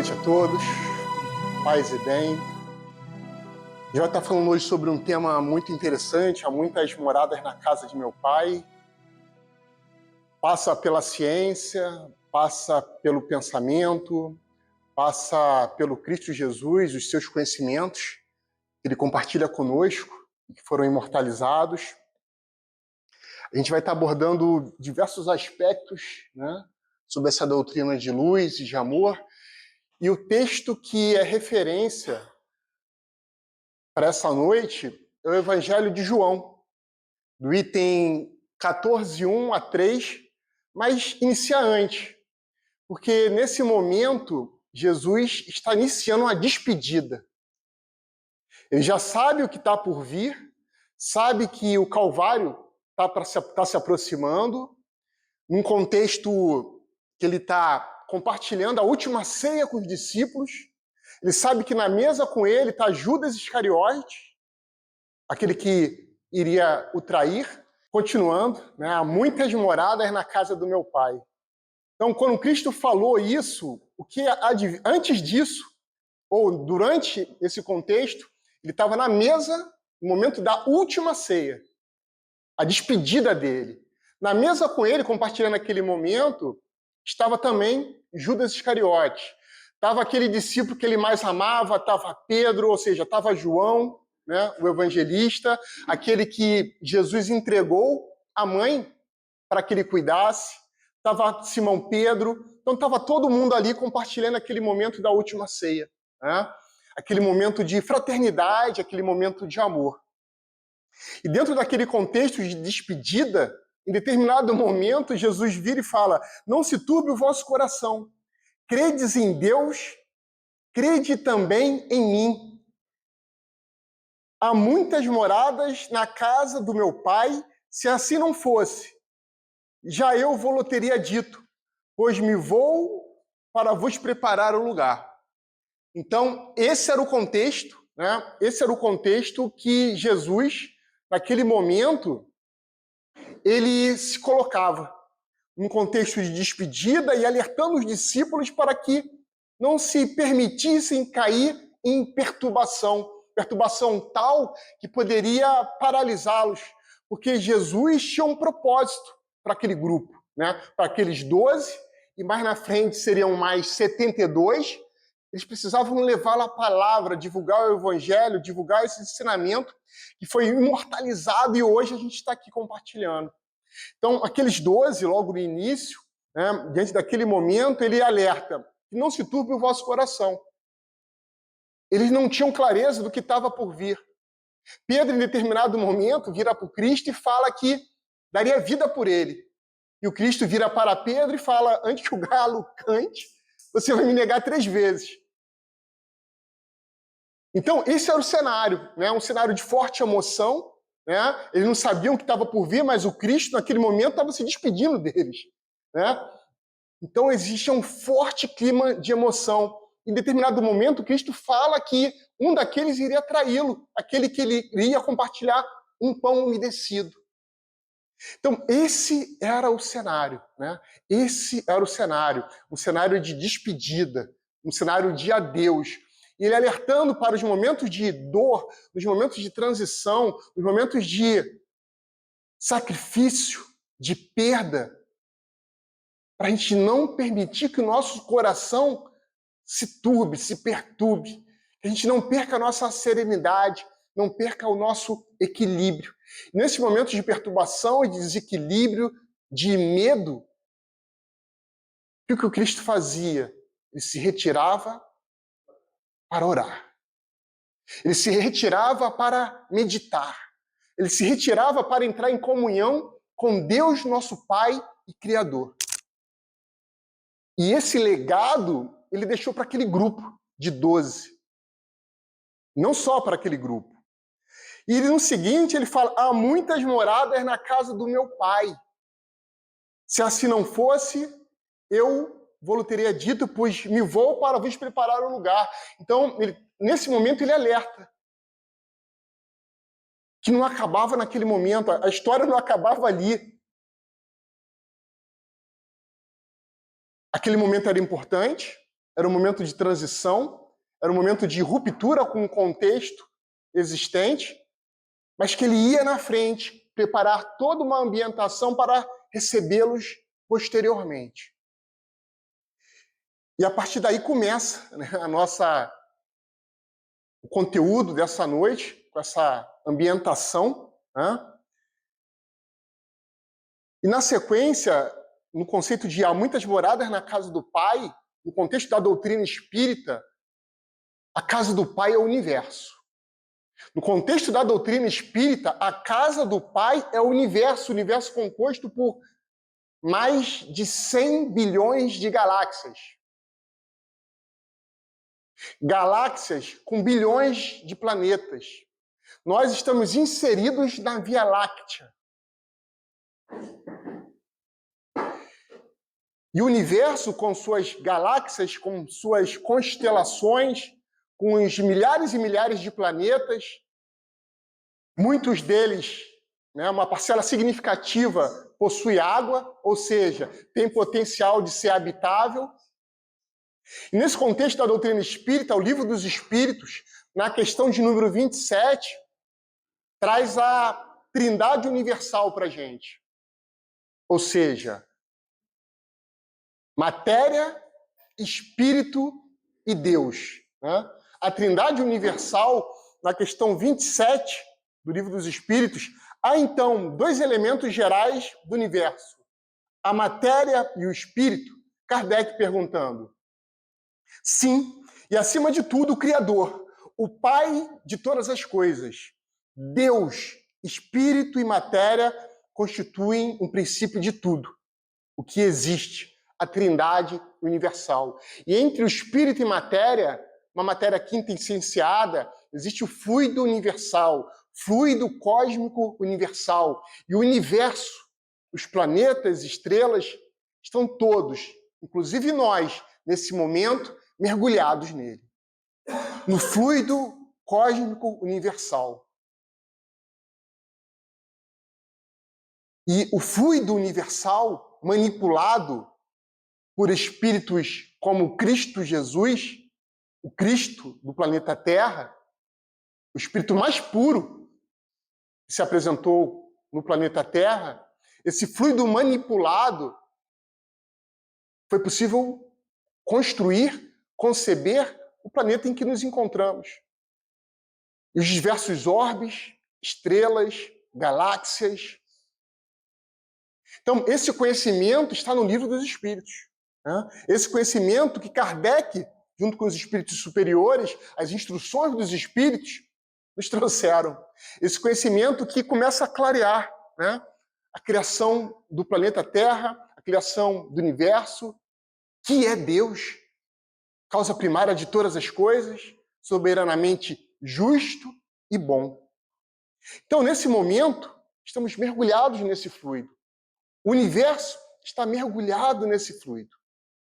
noite a todos, paz e bem. A gente vai estar falando hoje sobre um tema muito interessante. Há muitas moradas na casa de meu pai. Passa pela ciência, passa pelo pensamento, passa pelo Cristo Jesus, os seus conhecimentos que ele compartilha conosco, que foram imortalizados. A gente vai estar abordando diversos aspectos, né, sobre essa doutrina de luz e de amor. E o texto que é referência para essa noite é o Evangelho de João, do item 14:1 a 3, mas inicia antes, porque nesse momento Jesus está iniciando uma despedida. Ele já sabe o que está por vir, sabe que o Calvário está se aproximando, num contexto que ele está compartilhando a última ceia com os discípulos. Ele sabe que na mesa com ele está Judas Iscariote, aquele que iria o trair. Continuando, né, há muitas moradas na casa do meu pai. Então, quando Cristo falou isso, antes disso, ou durante esse contexto, ele estava na mesa no momento da última ceia, a despedida dele. Na mesa com ele, compartilhando aquele momento, estava também Judas Iscariote. Estava aquele discípulo que ele mais amava, estava Pedro, ou seja, estava João, né, o evangelista, aquele que Jesus entregou a mãe para que ele cuidasse. Estava Simão Pedro. Então estava todo mundo ali compartilhando aquele momento da última ceia, né? Aquele momento de fraternidade, aquele momento de amor. E dentro daquele contexto de despedida, em determinado momento, Jesus vira e fala: não se turbe o vosso coração. Credes em Deus, crede também em mim. Há muitas moradas na casa do meu pai. Se assim não fosse, já eu vou-lo teria dito, pois me vou para vos preparar o lugar. Então, esse era o contexto, né? Esse era o contexto que Jesus, naquele momento, ele se colocava num contexto de despedida e alertando os discípulos para que não se permitissem cair em perturbação tal que poderia paralisá-los, porque Jesus tinha um propósito para aquele grupo, né? Para aqueles 12, e mais na frente seriam mais 72, eles precisavam levar a palavra, divulgar o evangelho, divulgar esse ensinamento que foi imortalizado e hoje a gente está aqui compartilhando. Então, aqueles 12, logo no início, né, diante daquele momento, ele alerta que não se turbe o vosso coração. Eles não tinham clareza do que estava por vir. Pedro, em determinado momento, vira para o Cristo e fala que daria vida por ele. E o Cristo vira para Pedro e fala: antes que o galo cante, você vai me negar 3 vezes. Então, esse era o cenário, né? Um cenário de forte emoção, né? Eles não sabiam o que estava por vir, mas o Cristo, naquele momento, estava se despedindo deles, né? Então, existia um forte clima de emoção. Em determinado momento, Cristo fala que um daqueles iria traí-lo, aquele que ele iria compartilhar um pão umedecido. Então, esse era o cenário, né? Esse era o cenário, um cenário de despedida, um cenário de adeus. E ele alertando para os momentos de dor, os momentos de transição, os momentos de sacrifício, de perda, para a gente não permitir que o nosso coração se turbe, se perturbe, que a gente não perca a nossa serenidade, não perca o nosso equilíbrio. Nesse momento de perturbação e de desequilíbrio, de medo, o que o Cristo fazia? Ele se retirava para orar. Ele se retirava para meditar. Ele se retirava para entrar em comunhão com Deus, nosso Pai e Criador. E esse legado ele deixou para aquele grupo de 12. Não só para aquele grupo. E no seguinte ele fala: há muitas moradas na casa do meu pai. Se assim não fosse, eu vou-lhe teria dito, pois me vou para vos preparar um lugar. Então, nesse momento ele alerta que não acabava naquele momento, a história não acabava ali. Aquele momento era importante, era um momento de transição, era um momento de ruptura com o contexto existente, mas que ele ia na frente preparar toda uma ambientação para recebê-los posteriormente. E a partir daí começa, né, o conteúdo dessa noite, com essa ambientação, né? E na sequência, no conceito de há muitas moradas na casa do Pai, no contexto da doutrina espírita, a casa do Pai é o universo. No contexto da doutrina espírita, a casa do Pai é o universo composto por mais de 100 bilhões de galáxias. Galáxias com bilhões de planetas. Nós estamos inseridos na Via Láctea. E o universo, com suas galáxias, com suas constelações, com os milhares e milhares de planetas, muitos deles, né, uma parcela significativa, possui água, ou seja, tem potencial de ser habitável. E nesse contexto da doutrina espírita, o Livro dos Espíritos, na questão de número 27, traz a Trindade Universal para a gente. Ou seja, matéria, espírito e Deus. Né? A Trindade Universal, na questão 27 do Livro dos Espíritos, há então dois elementos gerais do universo: a matéria e o espírito. Kardec perguntando. Sim, e acima de tudo, o Criador, o Pai de todas as coisas. Deus, espírito e matéria constituem um princípio de tudo, o que existe, a Trindade Universal. E entre o espírito e matéria, uma matéria quintessenciada, existe o fluido universal, fluido cósmico universal. E o universo, os planetas, estrelas, estão todos, inclusive nós, nesse momento, mergulhados nele. No fluido cósmico universal. E o fluido universal, manipulado por espíritos como Cristo Jesus, o Cristo do planeta Terra, o espírito mais puro que se apresentou no planeta Terra, esse fluido manipulado, foi possível construir, conceber o planeta em que nos encontramos. E os diversos orbes, estrelas, galáxias. Então, esse conhecimento está no Livro dos Espíritos. Né? Esse conhecimento que Kardec, junto com os espíritos superiores, as instruções dos espíritos, nos trouxeram. Esse conhecimento que começa a clarear, né, a criação do planeta Terra, a criação do universo, que é Deus, causa primária de todas as coisas, soberanamente justo e bom. Então, nesse momento, estamos mergulhados nesse fluido. O universo está mergulhado nesse fluido.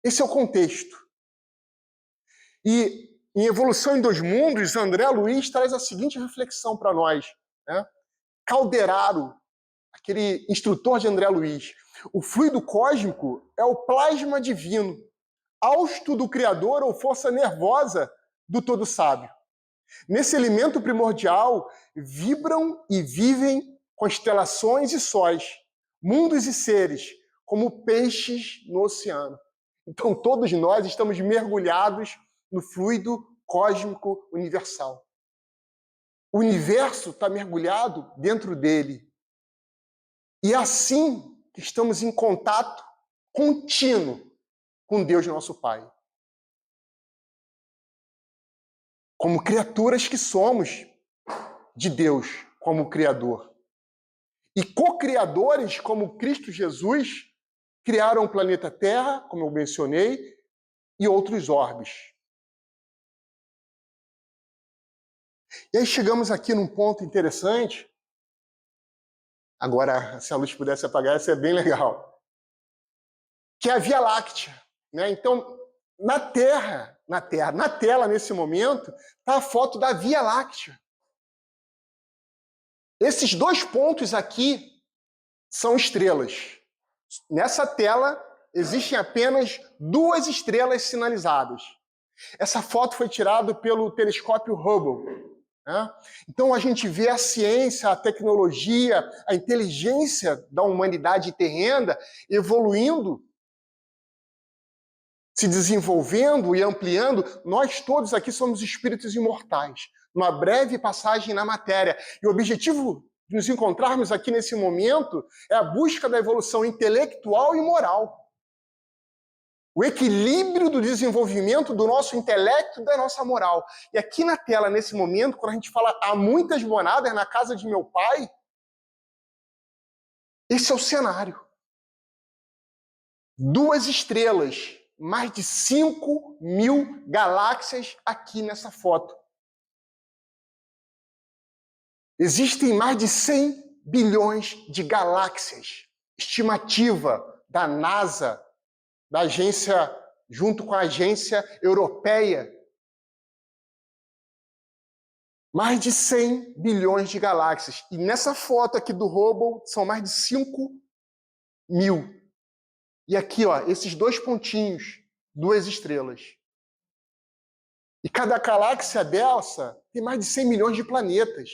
Esse é o contexto. E em Evolução em Dois Mundos, André Luiz traz a seguinte reflexão para nós. Né? Calderaro, aquele instrutor de André Luiz, o fluido cósmico é o plasma divino, hausto do Criador ou força nervosa do Todo Sábio. Nesse elemento primordial vibram e vivem constelações e sóis, mundos e seres, como peixes no oceano. Então todos nós estamos mergulhados no fluido cósmico universal. O universo está mergulhado dentro dele. E é assim que estamos em contato contínuo com Deus, nosso Pai. Como criaturas que somos de Deus, como Criador. E co-criadores, como Cristo Jesus, criaram o planeta Terra, como eu mencionei, e outros orbes. E aí chegamos aqui num ponto interessante. Agora, se a luz pudesse apagar, isso é bem legal. Que é a Via Láctea. Né? Então, na tela, nesse momento, está a foto da Via Láctea. Esses dois pontos aqui são estrelas. Nessa tela, existem apenas duas estrelas sinalizadas. Essa foto foi tirada pelo telescópio Hubble. Né? Então a gente vê a ciência, a tecnologia, a inteligência da humanidade terrena evoluindo, se desenvolvendo e ampliando. Nós todos aqui somos espíritos imortais, uma breve passagem na matéria. E o objetivo de nos encontrarmos aqui nesse momento é a busca da evolução intelectual e moral. O equilíbrio do desenvolvimento do nosso intelecto e da nossa moral. E aqui na tela, nesse momento, quando a gente fala há muitas moradas na casa de meu pai, esse é o cenário. 2 estrelas, mais de 5.000 galáxias aqui nessa foto. Existem mais de 100 bilhões de galáxias. Estimativa da NASA, da agência, junto com a agência europeia. Mais de 100 bilhões de galáxias. E nessa foto aqui do Hubble, são mais de 5.000. E aqui, ó, esses 2 pontinhos, 2 estrelas. E cada galáxia dessa tem mais de 100 milhões de planetas.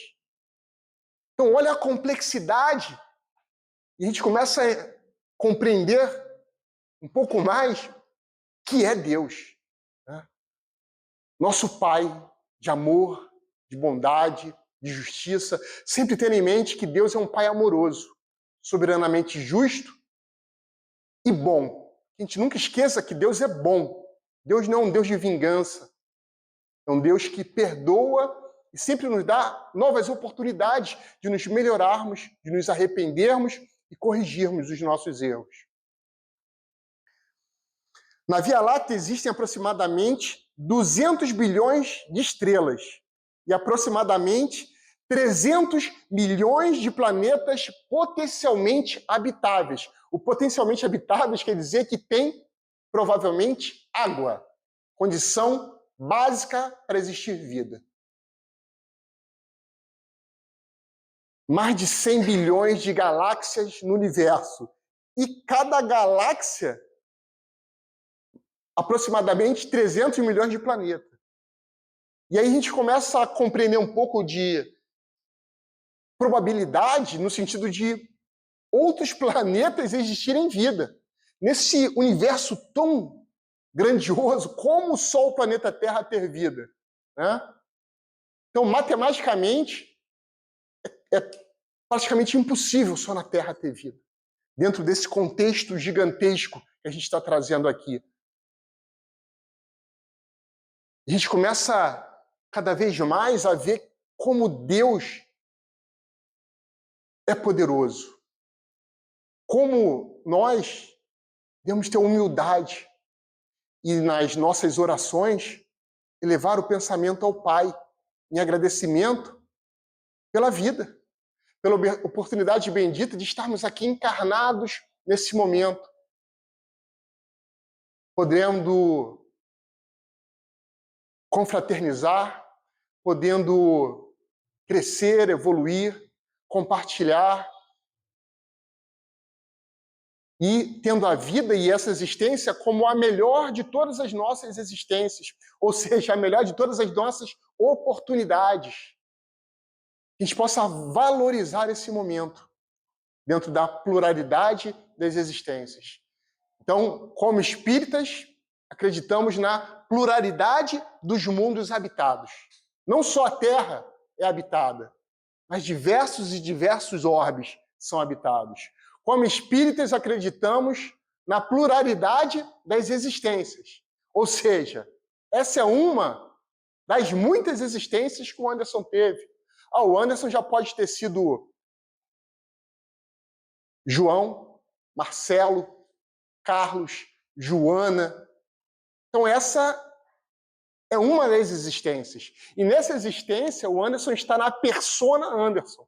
Então, olha a complexidade. E a gente começa a compreender um pouco mais que é Deus. Né? Nosso Pai de amor, de bondade, de justiça. Sempre ter em mente que Deus é um Pai amoroso, soberanamente justo e bom. A gente nunca esqueça que Deus é bom. Deus não é um Deus de vingança. É um Deus que perdoa e sempre nos dá novas oportunidades de nos melhorarmos, de nos arrependermos e corrigirmos os nossos erros. Na Via Láctea existem aproximadamente 200 bilhões de estrelas e aproximadamente 300 milhões de planetas potencialmente habitáveis. O potencialmente habitáveis quer dizer que tem, provavelmente, água, condição básica para existir vida. Mais de 100 bilhões de galáxias no universo. E cada galáxia, aproximadamente 300 milhões de planetas. E aí a gente começa a compreender um pouco de probabilidade no sentido de outros planetas existirem vida. Nesse universo tão grandioso, como só o planeta Terra ter vida? Né? Então, matematicamente, é praticamente impossível só na Terra ter vida. Dentro desse contexto gigantesco que a gente está trazendo aqui. A gente começa cada vez mais a ver como Deus é poderoso. Como nós devemos ter humildade e nas nossas orações elevar o pensamento ao Pai em agradecimento pela vida, pela oportunidade bendita de estarmos aqui encarnados nesse momento, podendo confraternizar, podendo crescer, evoluir, compartilhar e tendo a vida e essa existência como a melhor de todas as nossas existências, ou seja, a melhor de todas as nossas oportunidades. Que a gente possa valorizar esse momento dentro da pluralidade das existências. Então, como espíritas, acreditamos na pluralidade dos mundos habitados. Não só a Terra é habitada, mas diversos orbes são habitados. Como espíritas, acreditamos na pluralidade das existências. Ou seja, essa é uma das muitas existências que o Anderson teve. O Anderson já pode ter sido João, Marcelo, Carlos, Joana. Então, essa é uma das existências. E nessa existência, o Anderson está na persona Anderson.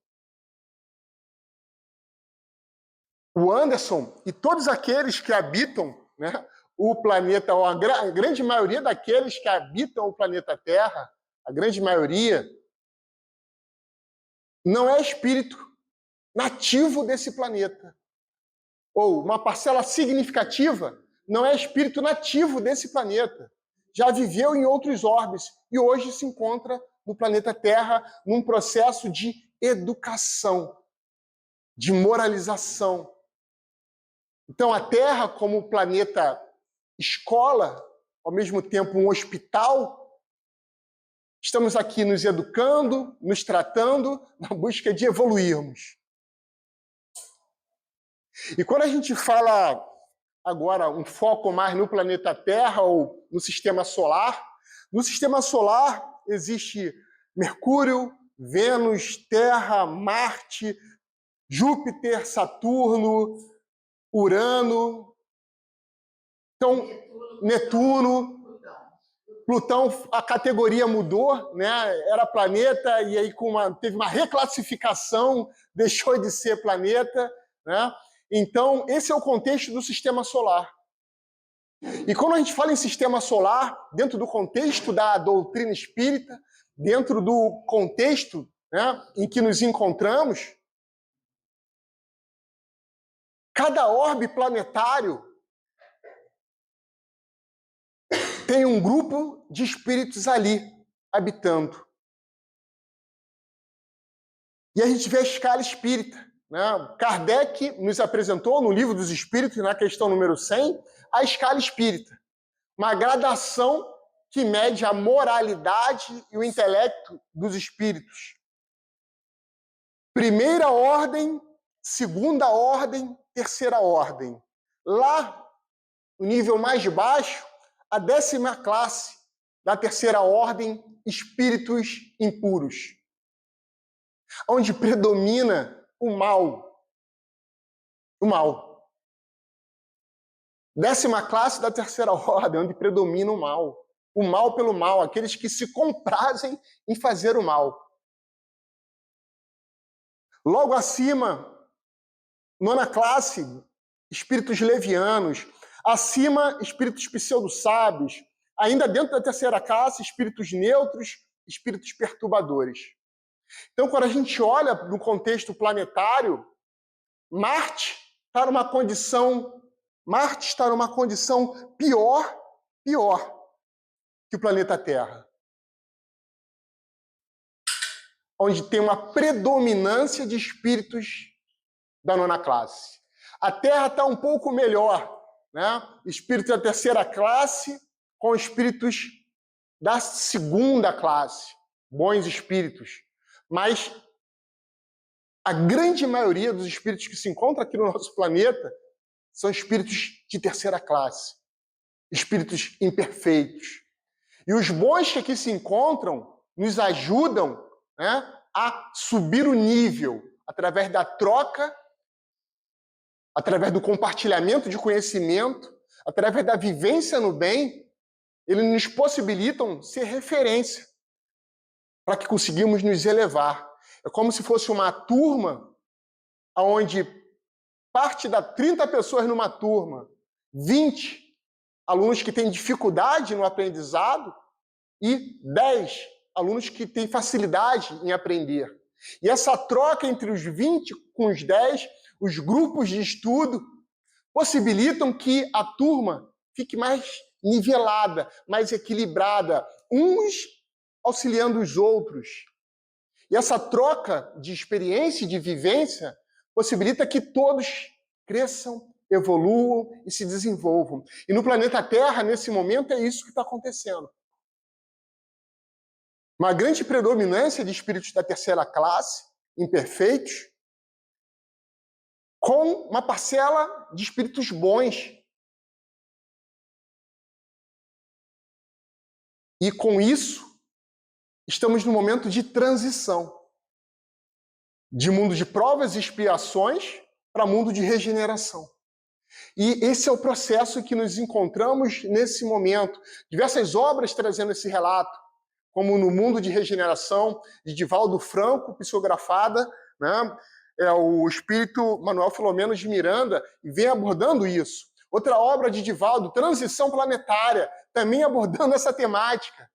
O Anderson e todos aqueles que habitam, né, o planeta, ou a grande maioria daqueles que habitam o planeta Terra, a grande maioria, não é espírito nativo desse planeta. Ou uma parcela significativa não é espírito nativo desse planeta. já viveu em outros orbes e hoje se encontra no planeta Terra num processo de educação, de moralização. Então, a Terra, como planeta escola, ao mesmo tempo um hospital, estamos aqui nos educando, nos tratando, na busca de evoluirmos. E quando a gente fala agora um foco mais no planeta Terra ou no sistema solar, no sistema solar existe Mercúrio, Vênus, Terra, Marte, Júpiter, Saturno, Urano, então Netuno, Plutão, a categoria mudou, né? Era planeta e aí teve uma reclassificação, deixou de ser planeta, né? Então, esse é o contexto do sistema solar. E quando a gente fala em sistema solar, dentro do contexto da doutrina espírita, dentro do contexto, né, em que nos encontramos, cada orbe planetário tem um grupo de espíritos ali, habitando. E a gente vê a escala espírita. Né? Kardec nos apresentou no Livro dos Espíritos, na questão número 100, a escala espírita. Uma gradação que mede a moralidade e o intelecto dos espíritos. Primeira ordem, segunda ordem, terceira ordem. Lá, no nível mais baixo, a 10ª classe da terceira ordem, espíritos impuros, onde predomina o mal. O mal. 10ª classe da terceira ordem, onde predomina o mal. O mal pelo mal, aqueles que se comprazem em fazer o mal. Logo acima, 9ª classe, espíritos levianos. Acima, espíritos pseudo-sábios. Ainda dentro da terceira classe, espíritos neutros, espíritos perturbadores. Então, quando a gente olha no contexto planetário, Marte está numa condição pior que o planeta Terra. Onde tem uma predominância de espíritos da 9ª classe. A Terra está um pouco melhor, né? Espíritos da terceira classe com espíritos da 2ª classe, bons espíritos. Mas a grande maioria dos espíritos que se encontram aqui no nosso planeta são espíritos de terceira classe, espíritos imperfeitos. E os bons que aqui se encontram nos ajudam, né, a subir o nível através da troca, através do compartilhamento de conhecimento, através da vivência no bem. Eles nos possibilitam ser referência para que conseguimos nos elevar. É como se fosse uma turma onde parte da 30 pessoas numa turma, 20 alunos que têm dificuldade no aprendizado e 10 alunos que têm facilidade em aprender. E essa troca entre os 20 com os 10, os grupos de estudo, possibilitam que a turma fique mais nivelada, mais equilibrada, uns auxiliando os outros. E essa troca de experiência e de vivência possibilita que todos cresçam, evoluam e se desenvolvam. E no planeta Terra, nesse momento, é isso que está acontecendo. Uma grande predominância de espíritos da terceira classe, imperfeitos, com uma parcela de espíritos bons. E com isso, estamos num momento de transição. De mundo de provas e expiações para mundo de regeneração. E esse é o processo que nos encontramos nesse momento. Diversas obras trazendo esse relato, como No Mundo de Regeneração, de Divaldo Franco, psicografada, né? É o espírito Manuel Filomeno de Miranda, e vem abordando isso. Outra obra de Divaldo, Transição Planetária, também abordando essa temática.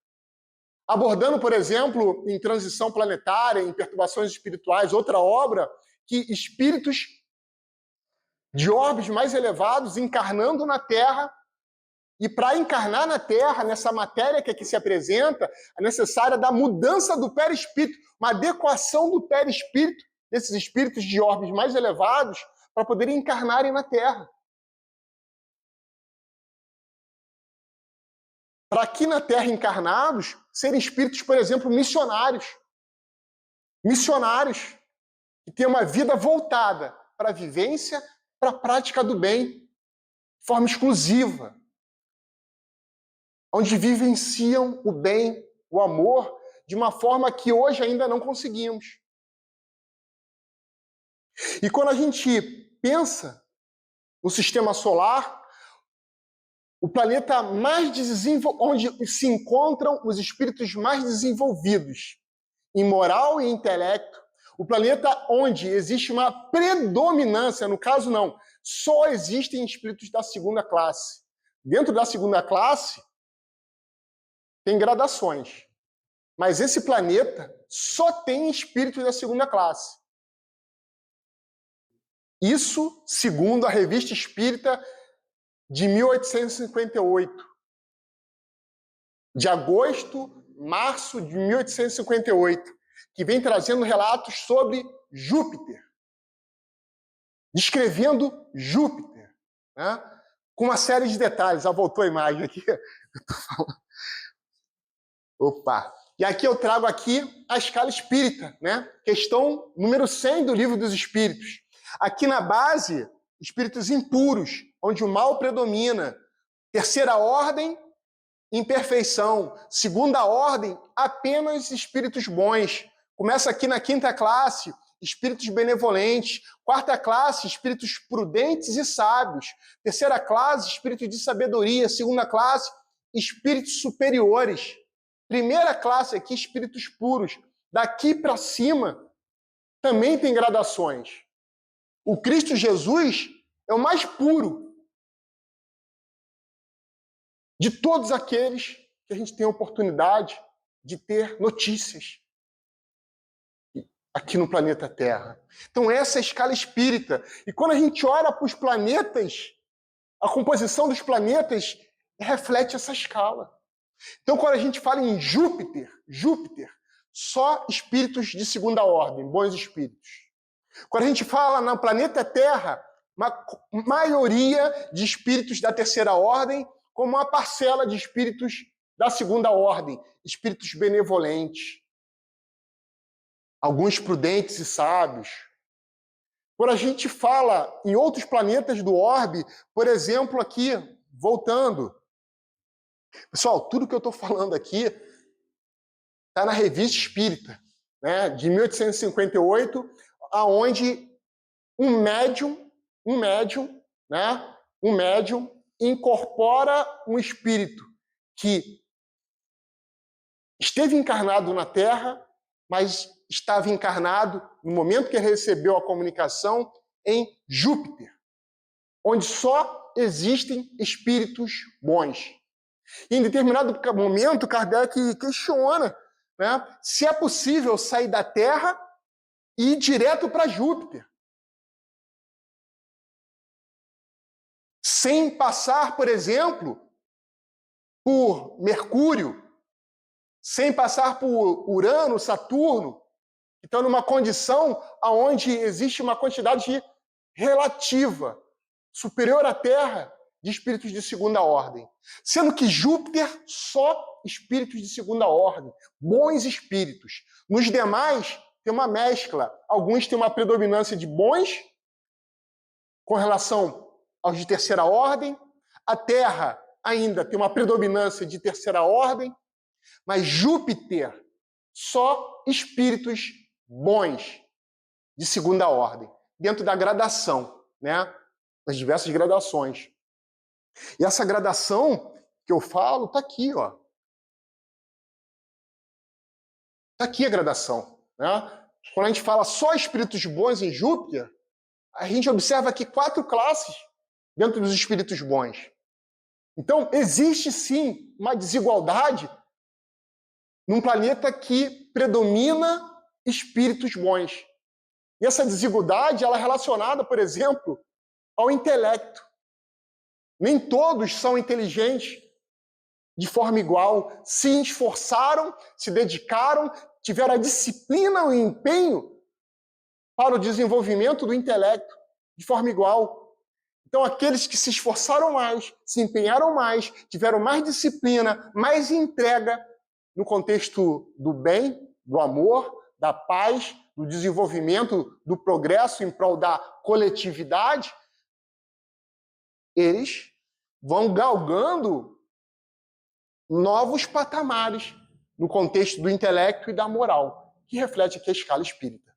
Abordando, por exemplo, em Transição Planetária, em Perturbações Espirituais, outra obra que espíritos de orbes mais elevados encarnando na Terra E para encarnar na Terra, nessa matéria que aqui se apresenta, é necessária da mudança do perispírito, uma adequação do perispírito, desses espíritos de orbes mais elevados, para poderem encarnarem na Terra. Para aqui na Terra encarnados, serem espíritos, por exemplo, missionários. Missionários que têm uma vida voltada para a vivência, para a prática do bem, de forma exclusiva. Onde vivenciam o bem, o amor, de uma forma que hoje ainda não conseguimos. E quando a gente pensa no sistema solar, o planeta mais onde se encontram os espíritos mais desenvolvidos em moral e intelecto, o planeta onde existe uma predominância, no caso não, só existem espíritos da segunda classe. Dentro da segunda classe, tem gradações, mas esse planeta só tem espíritos da segunda classe. Isso segundo a Revista Espírita de 1858. De agosto, março de 1858, que vem trazendo relatos sobre Júpiter. Descrevendo Júpiter, né? Com uma série de detalhes. Já voltou a imagem aqui. Opa! E aqui eu trago aqui a escala espírita, né? Questão número 100 do Livro dos Espíritos. Aqui na base, espíritos impuros, onde o mal predomina. Terceira ordem, imperfeição. Segunda ordem, apenas espíritos bons. Começa aqui na quinta classe, espíritos benevolentes. Quarta classe, espíritos prudentes e sábios. Terceira classe, espíritos de sabedoria. Segunda classe, espíritos superiores. Primeira classe aqui, espíritos puros. Daqui para cima, também tem gradações. O Cristo Jesus é o mais puro de todos aqueles que a gente tem a oportunidade de ter notícias aqui no planeta Terra. Então essa é a escala espírita. E quando a gente olha para os planetas, a composição dos planetas reflete essa escala. Então quando a gente fala em Júpiter, só espíritos de segunda ordem, bons espíritos. Quando a gente fala no planeta Terra, uma maioria de espíritos da terceira ordem, como uma parcela de espíritos da segunda ordem, espíritos benevolentes, alguns prudentes e sábios. Quando a gente fala em outros planetas do orbe, por exemplo, aqui, voltando. Pessoal, tudo que eu estou falando aqui está na Revista Espírita, né, de 1858, aonde um médium incorpora um espírito que esteve encarnado na Terra, mas estava encarnado, no momento que ele recebeu a comunicação, em Júpiter, onde só existem espíritos bons. E em determinado momento, Kardec questiona, né, se é possível sair da Terra e ir direto para Júpiter, sem passar, por exemplo, por Mercúrio, sem passar por Urano, Saturno, que estão numa condição onde existe uma quantidade relativa, superior à Terra, de espíritos de segunda ordem. Sendo que Júpiter, só espíritos de segunda ordem, bons espíritos. Nos demais, tem uma mescla. Alguns têm uma predominância de bons, com relação aos de terceira ordem. A Terra ainda tem uma predominância de terceira ordem. Mas Júpiter, só espíritos bons, de segunda ordem, dentro da gradação, né? Das diversas gradações. E essa gradação que eu falo está aqui, ó. Está aqui a gradação, né? Quando a gente fala só espíritos bons em Júpiter, a gente observa aqui 4 classes dentro dos espíritos bons. Então, existe sim uma desigualdade num planeta que predomina espíritos bons. E essa desigualdade ela é relacionada, por exemplo, ao intelecto. Nem todos são inteligentes de forma igual, se esforçaram, se dedicaram, tiveram a disciplina, o empenho para o desenvolvimento do intelecto de forma igual. Então, aqueles que se esforçaram mais, se empenharam mais, tiveram mais disciplina, mais entrega no contexto do bem, do amor, da paz, do desenvolvimento, do progresso em prol da coletividade, eles vão galgando novos patamares no contexto do intelecto e da moral, que reflete aqui a escala espírita.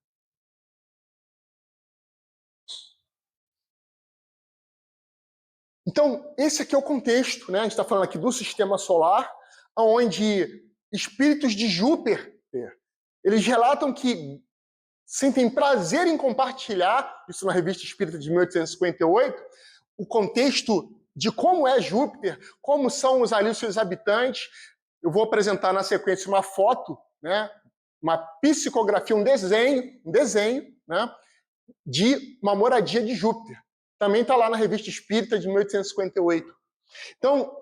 Então, esse aqui é o contexto, né? A gente está falando aqui do sistema solar, onde espíritos de Júpiter, eles relatam que sentem prazer em compartilhar, isso na Revista Espírita de 1858, o contexto de como é Júpiter, como são ali os seus habitantes. Eu vou apresentar na sequência uma foto, né? Uma psicografia, um desenho, né? De uma moradia de Júpiter. Também está lá na Revista Espírita de 1858. Então,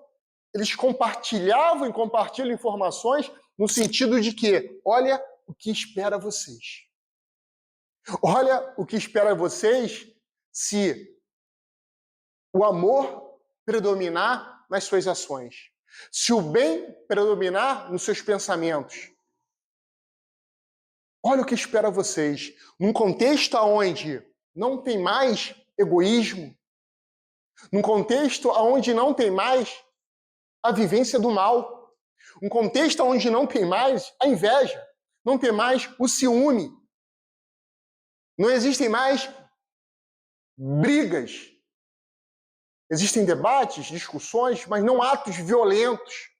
eles compartilhavam e compartilham informações no sentido de que, olha o que espera vocês. Olha o que espera vocês se o amor predominar nas suas ações, se o bem predominar nos seus pensamentos. Olha o que espera vocês, num contexto onde não tem mais egoísmo, num contexto onde não tem mais a vivência do mal, um contexto onde não tem mais a inveja, não tem mais o ciúme, não existem mais brigas. Existem debates, discussões, mas não atos violentos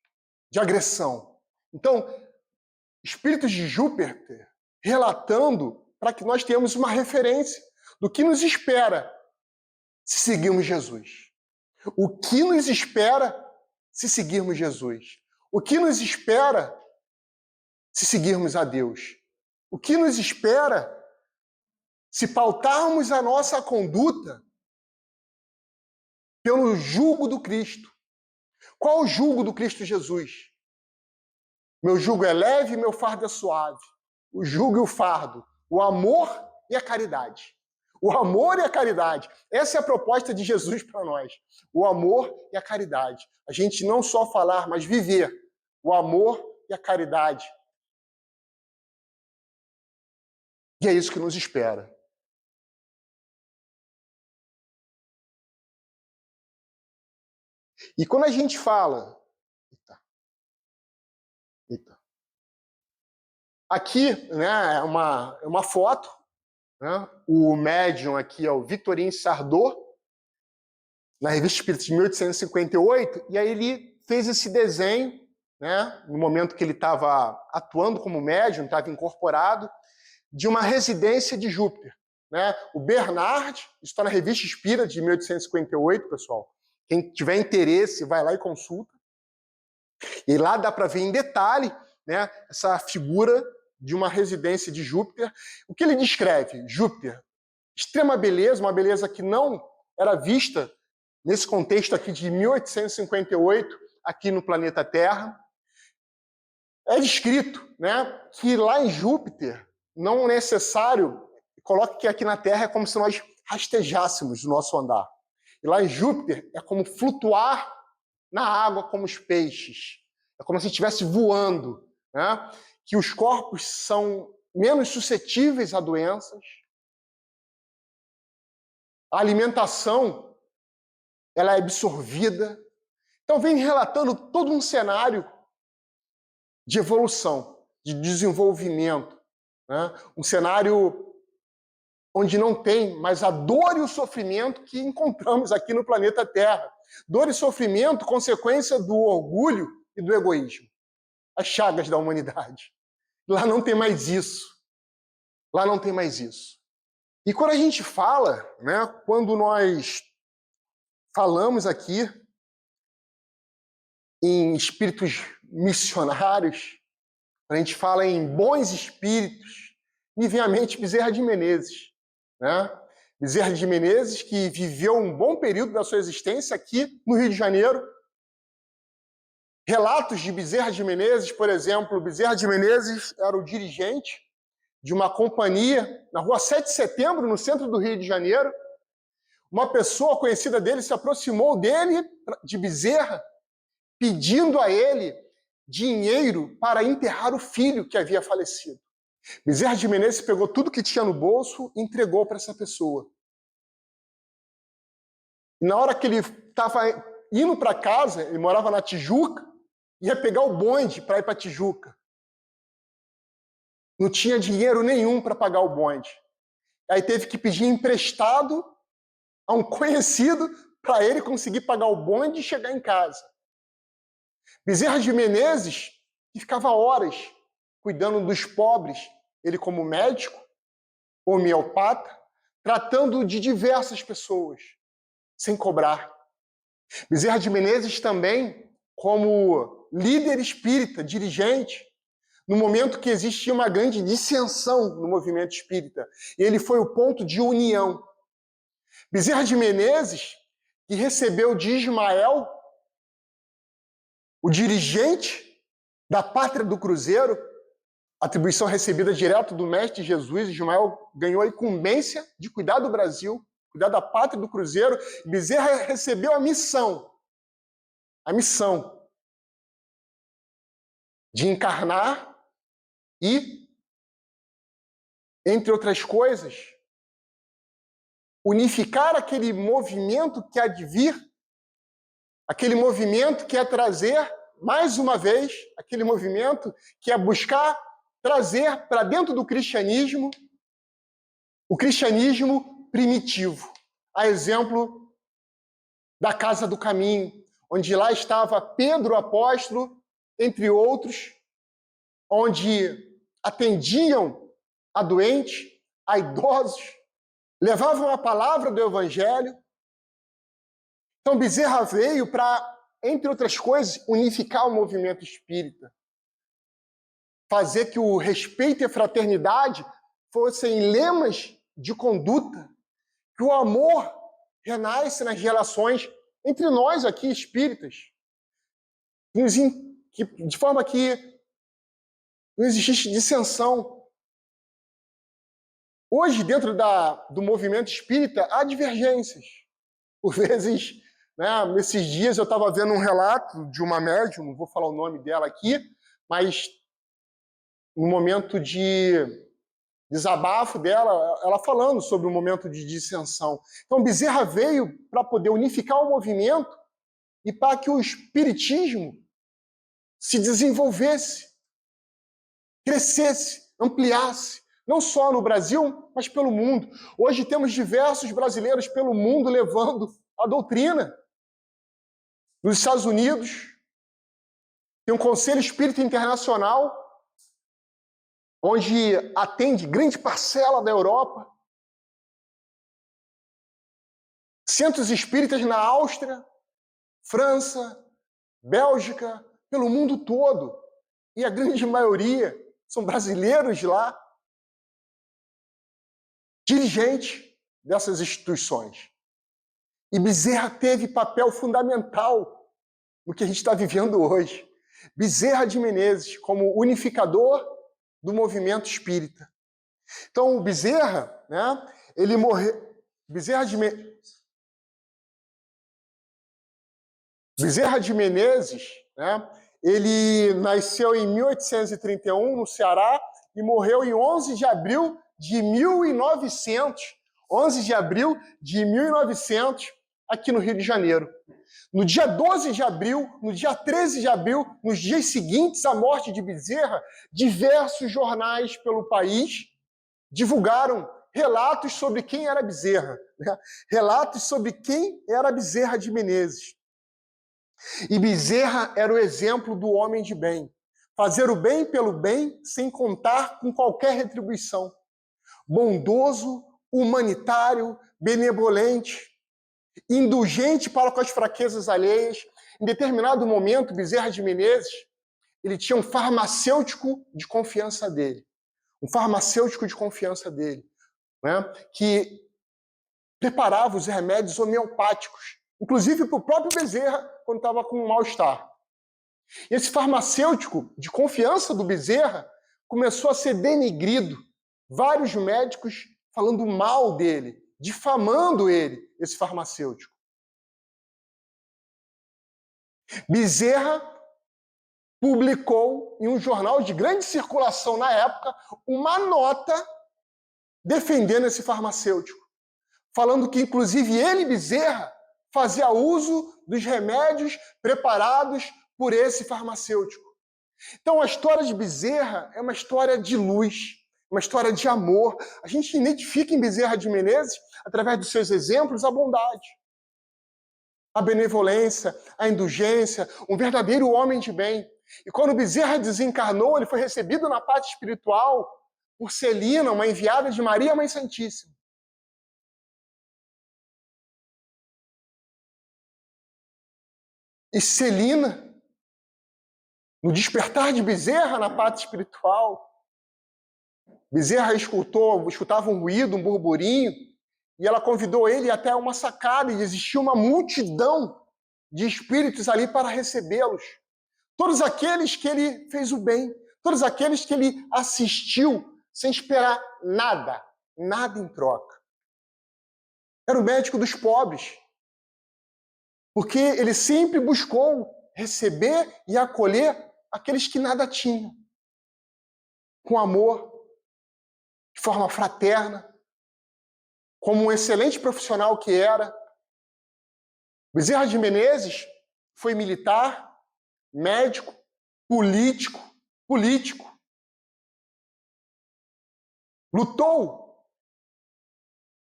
de agressão. Então, espíritos de Júpiter relatando para que nós tenhamos uma referência do que nos espera se seguirmos Jesus. O que nos espera se seguirmos Jesus? O que nos espera se seguirmos a Deus? O que nos espera se pautarmos a nossa conduta pelo jugo do Cristo? Qual o jugo do Cristo Jesus? Meu jugo é leve, meu fardo é suave. O jugo e o fardo, o amor e a caridade. O amor e a caridade. Essa é a proposta de Jesus para nós. O amor e a caridade. A gente não só falar, mas viver o amor e a caridade. E é isso que nos espera. E quando a gente fala... Aqui, né, é uma foto, né? O médium aqui é o Victorine Sardot, na Revista Espírita de 1858, e aí ele fez esse desenho, né, no momento que ele estava atuando como médium, estava incorporado, de uma residência de Júpiter. Né? O Bernard, isso está na Revista Espírita de 1858, pessoal. Quem tiver interesse, vai lá e consulta. E lá dá para ver em detalhe, né, essa figura de uma residência de Júpiter. O que ele descreve? Júpiter, extrema beleza, uma beleza que não era vista nesse contexto aqui de 1858, aqui no planeta Terra. É descrito, né, que lá em Júpiter não é necessário, coloque que aqui na Terra é como se nós rastejássemos o nosso andar. E lá em Júpiter é como flutuar na água como os peixes. É como se estivesse voando, né? Que os corpos são menos suscetíveis a doenças. A alimentação ela é absorvida. Então vem relatando todo um cenário de evolução, de desenvolvimento, né? Um cenário onde não tem mais a dor e o sofrimento que encontramos aqui no planeta Terra. Dor e sofrimento, consequência do orgulho e do egoísmo. As chagas da humanidade. Lá não tem mais isso. Lá não tem mais isso. E quando a gente fala, né, quando nós falamos aqui em espíritos missionários, a gente fala em bons espíritos, me vem à mente Bezerra de Menezes, né? Bezerra de Menezes, que viveu um bom período da sua existência aqui no Rio de Janeiro. Relatos de Bezerra de Menezes, por exemplo, Bezerra de Menezes era o dirigente de uma companhia na rua 7 de Setembro, no centro do Rio de Janeiro. Uma pessoa conhecida dele se aproximou dele, de Bezerra, pedindo a ele dinheiro para enterrar o filho que havia falecido. Bezerra de Menezes pegou tudo que tinha no bolso e entregou para essa pessoa. E na hora que ele estava indo para casa, ele morava na Tijuca, ia pegar o bonde para ir para Tijuca. Não tinha dinheiro nenhum para pagar o bonde. Aí teve que pedir emprestado a um conhecido para ele conseguir pagar o bonde e chegar em casa. Bezerra de Menezes, que ficava horas cuidando dos pobres, ele como médico, homeopata, tratando de diversas pessoas, sem cobrar. Bezerra de Menezes também, como líder espírita, dirigente, no momento que existia uma grande dissensão no movimento espírita. E ele foi o ponto de união. Bezerra de Menezes, que recebeu de Ismael, o dirigente da Pátria do Cruzeiro, atribuição recebida direto do Mestre Jesus. Ismael ganhou a incumbência de cuidar do Brasil, cuidar da Pátria do Cruzeiro. Bezerra recebeu a missão de encarnar e, entre outras coisas, unificar aquele movimento que há de vir, aquele movimento que é trazer, mais uma vez, aquele movimento que é buscar trazer para dentro do cristianismo o cristianismo primitivo. A exemplo da Casa do Caminho, onde lá estava Pedro, apóstolo, entre outros, onde atendiam a doentes, a idosos, levavam a palavra do Evangelho. Então, Bezerra veio para, entre outras coisas, unificar o movimento espírita. Fazer que o respeito e a fraternidade fossem lemas de conduta, que o amor renasce nas relações entre nós aqui, espíritas, de forma que não existe dissensão. Hoje, dentro do movimento espírita, há divergências. Por vezes, nesses dias eu estava vendo um relato de uma médium, não vou falar o nome dela aqui, mas no momento de desabafo dela, ela falando sobre o momento de dissensão. Então, Bezerra veio para poder unificar o movimento e para que o espiritismo se desenvolvesse, crescesse, ampliasse, não só no Brasil, mas pelo mundo. Hoje temos diversos brasileiros pelo mundo levando a doutrina. Nos Estados Unidos, tem um Conselho Espírita Internacional, onde atende grande parcela da Europa. Centros espíritas na Áustria, França, Bélgica, pelo mundo todo. E a grande maioria são brasileiros lá, dirigentes dessas instituições. E Bezerra teve papel fundamental no que a gente está vivendo hoje. Bezerra de Menezes, como unificador do movimento espírita. Então, o Bezerra, ele morreu... Bezerra de Menezes, ele nasceu em 1831, no Ceará, e morreu em 11 de abril de 1900. 11 de abril de 1900, aqui no Rio de Janeiro. No dia 12 de abril, no dia 13 de abril, nos dias seguintes à morte de Bezerra, diversos jornais pelo país divulgaram relatos sobre quem era Bezerra, relatos sobre quem era Bezerra de Menezes. E Bezerra era o exemplo do homem de bem. Fazer o bem pelo bem, sem contar com qualquer retribuição. Bondoso, humanitário, benevolente, indulgente para com as fraquezas alheias. Em determinado momento, Bezerra de Menezes, ele tinha um farmacêutico de confiança dele. Um farmacêutico de confiança dele, que preparava os remédios homeopáticos, inclusive para o próprio Bezerra, quando estava com um mal-estar. E esse farmacêutico, de confiança do Bezerra, começou a ser denegrido. Vários médicos falando mal dele, difamando ele, esse farmacêutico. Bezerra publicou em um jornal de grande circulação na época uma nota defendendo esse farmacêutico, falando que, inclusive, ele, Bezerra, fazia uso dos remédios preparados por esse farmacêutico. Então, a história de Bezerra é uma história de luz, uma história de amor. A gente identifica em Bezerra de Menezes, através dos seus exemplos, a bondade, a benevolência, a indulgência, um verdadeiro homem de bem. E quando Bezerra desencarnou, ele foi recebido na parte espiritual por Celina, uma enviada de Maria, Mãe Santíssima. E Celina, no despertar de Bezerra na parte espiritual, Bezerra escutava um ruído, um burburinho, e ela convidou ele até uma sacada, e existia uma multidão de espíritos ali para recebê-los. Todos aqueles que ele fez o bem, todos aqueles que ele assistiu sem esperar nada, nada em troca. Era o médico dos pobres, porque ele sempre buscou receber e acolher aqueles que nada tinham, com amor, de forma fraterna, como um excelente profissional que era. Bezerra de Menezes foi militar, médico, político. Lutou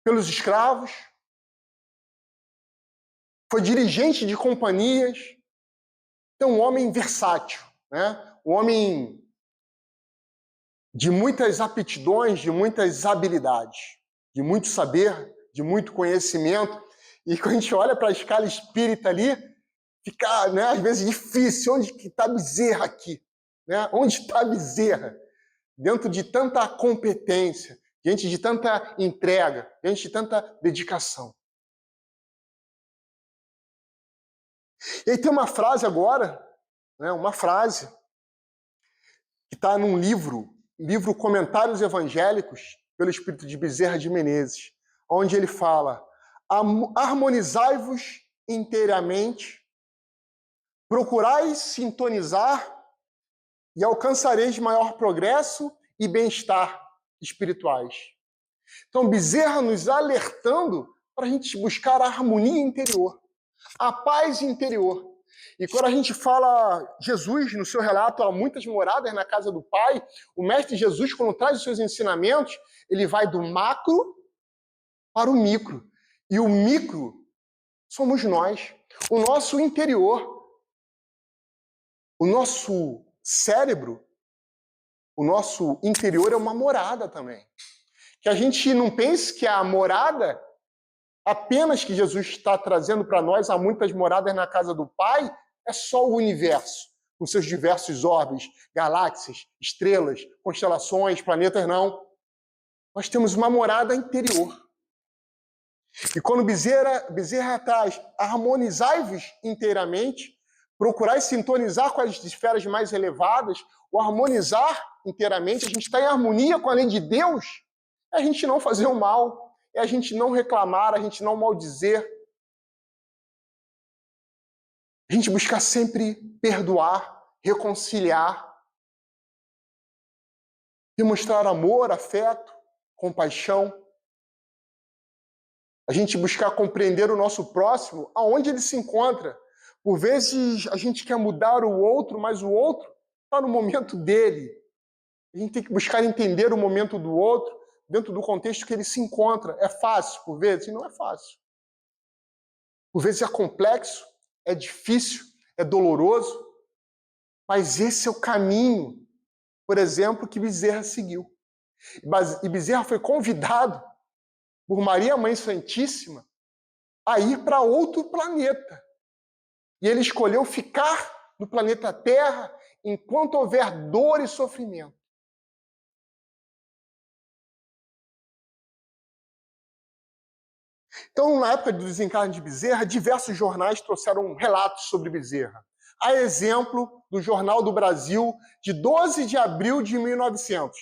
pelos escravos, foi dirigente de companhias. Então, um homem versátil, né? Um homem de muitas aptidões, de muitas habilidades, de muito saber, de muito conhecimento. E quando a gente olha para a escala espírita ali, fica, né, às vezes difícil. Onde está Bezerra aqui? Né? Onde está Bezerra? Dentro de tanta competência, diante de tanta entrega, diante de tanta dedicação. E aí tem uma frase agora, né, uma frase que está num livro Comentários Evangélicos, pelo espírito de Bezerra de Menezes, onde ele fala: harmonizai-vos inteiramente, procurai sintonizar e alcançareis maior progresso e bem-estar espirituais. Então, Bezerra nos alertando para a gente buscar a harmonia interior, a paz interior. E quando a gente fala Jesus, no seu relato, há muitas moradas na casa do Pai, o Mestre Jesus, quando traz os seus ensinamentos, ele vai do macro para o micro. E o micro somos nós, o nosso interior, o nosso cérebro, o nosso interior é uma morada também. Que a gente não pense que a morada, apenas que Jesus está trazendo para nós, há muitas moradas na casa do Pai, é só o universo, com seus diversos orbes, galáxias, estrelas, constelações, planetas, não. Nós temos uma morada interior. E quando Bezerra traz harmonizai-vos inteiramente, procurai sintonizar com as esferas mais elevadas, o harmonizar inteiramente, a gente está em harmonia com a lei de Deus, é a gente não fazer o mal, é a gente não reclamar, a gente não maldizer, a gente buscar sempre perdoar, reconciliar, demonstrar amor, afeto, compaixão, a gente buscar compreender o nosso próximo aonde ele se encontra. Por vezes a gente quer mudar o outro, mas o outro está no momento dele. A gente tem que buscar entender o momento do outro dentro do contexto que ele se encontra. É fácil, por vezes? Não é fácil. Por vezes é complexo, é difícil, é doloroso, mas esse é o caminho, por exemplo, que Bezerra seguiu. E Bezerra foi convidado por Maria Mãe Santíssima a ir para outro planeta. E ele escolheu ficar no planeta Terra enquanto houver dor e sofrimento. Então, na época do desencarne de Bezerra, diversos jornais trouxeram relatos sobre Bezerra. A exemplo do Jornal do Brasil, de 12 de abril de 1900.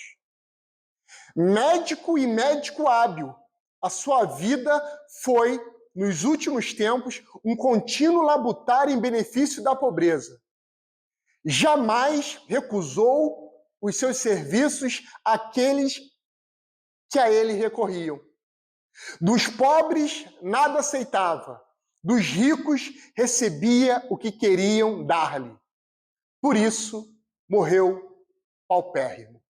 Médico e médico hábil, a sua vida foi, nos últimos tempos, um contínuo labutar em benefício da pobreza. Jamais recusou os seus serviços àqueles que a ele recorriam. Dos pobres, nada aceitava. Dos ricos, recebia o que queriam dar-lhe. Por isso, morreu paupérrimo.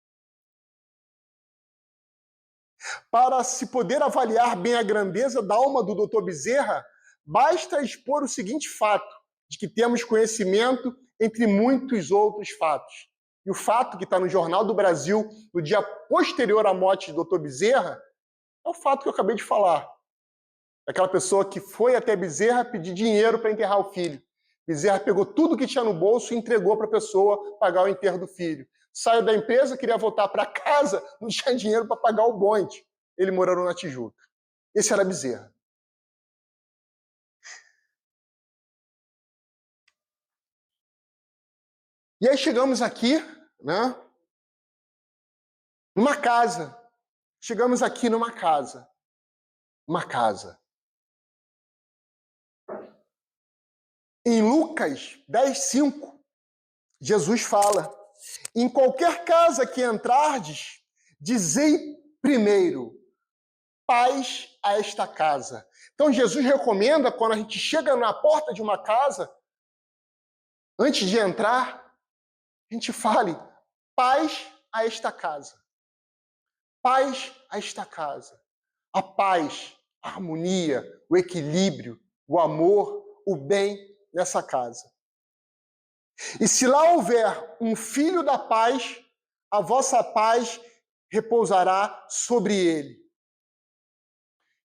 Para se poder avaliar bem a grandeza da alma do Dr. Bezerra, basta expor o seguinte fato, de que temos conhecimento entre muitos outros fatos. E o fato que está no Jornal do Brasil, no dia posterior à morte do Dr. Bezerra, é o fato que eu acabei de falar. Aquela pessoa que foi até Bezerra pedir dinheiro para enterrar o filho. Bezerra pegou tudo que tinha no bolso e entregou para a pessoa pagar o enterro do filho. Saiu da empresa, queria voltar para casa, não tinha dinheiro para pagar o bonde. Ele morando na Tijuca. Esse era Bezerra. E aí chegamos aqui, né? Numa casa. Chegamos aqui numa casa. Uma casa. Em Lucas 10:5, Jesus fala: em qualquer casa que entrardes, dizei primeiro, paz a esta casa. Então Jesus recomenda, quando a gente chega na porta de uma casa, antes de entrar, a gente fale, paz a esta casa. Paz a esta casa. A paz, a harmonia, o equilíbrio, o amor, o bem nessa casa. E se lá houver um filho da paz, a vossa paz repousará sobre ele.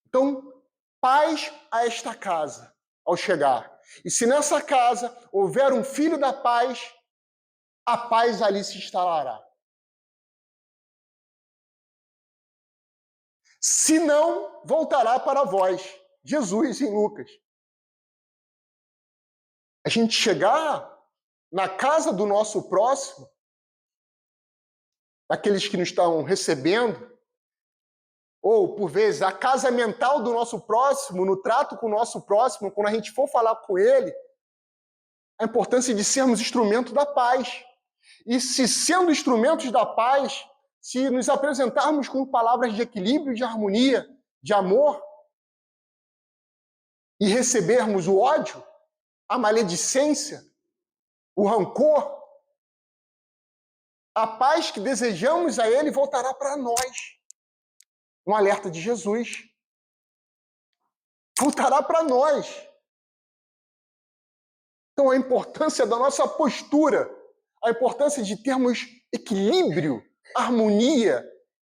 Então, paz a esta casa ao chegar. E se nessa casa houver um filho da paz, a paz ali se instalará. Se não, voltará para vós. Jesus em Lucas. A gente chegar na casa do nosso próximo, daqueles que nos estão recebendo, ou, por vezes, a casa mental do nosso próximo, no trato com o nosso próximo, quando a gente for falar com ele, a importância de sermos instrumento da paz. E se sendo instrumentos da paz, se nos apresentarmos com palavras de equilíbrio, de harmonia, de amor, e recebermos o ódio, a maledicência, o rancor, a paz que desejamos a ele voltará para nós. Um alerta de Jesus. Voltará para nós. Então, a importância da nossa postura, a importância de termos equilíbrio, harmonia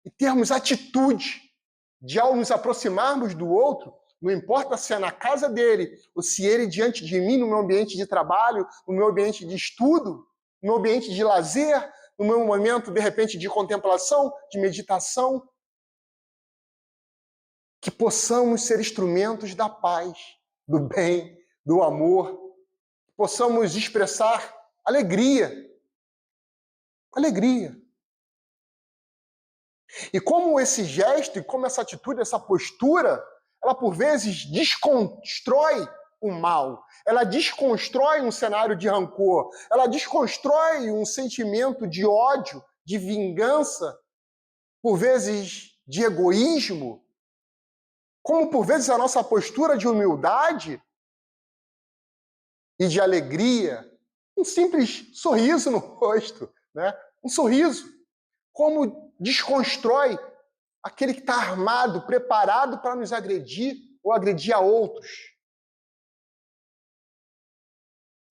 e termos atitude de, ao nos aproximarmos do outro, não importa se é na casa dele ou se ele diante de mim, no meu ambiente de trabalho, no meu ambiente de estudo, no meu ambiente de lazer, no meu momento, de repente, de contemplação, de meditação, que possamos ser instrumentos da paz, do bem, do amor, que possamos expressar alegria. Alegria. E como esse gesto, e como essa atitude, essa postura, ela por vezes desconstrói o mal, ela desconstrói um cenário de rancor, ela desconstrói um sentimento de ódio, de vingança, por vezes de egoísmo, como por vezes a nossa postura de humildade e de alegria, um simples sorriso no rosto, né? Um sorriso, como desconstrói aquele que está armado, preparado para nos agredir ou agredir a outros.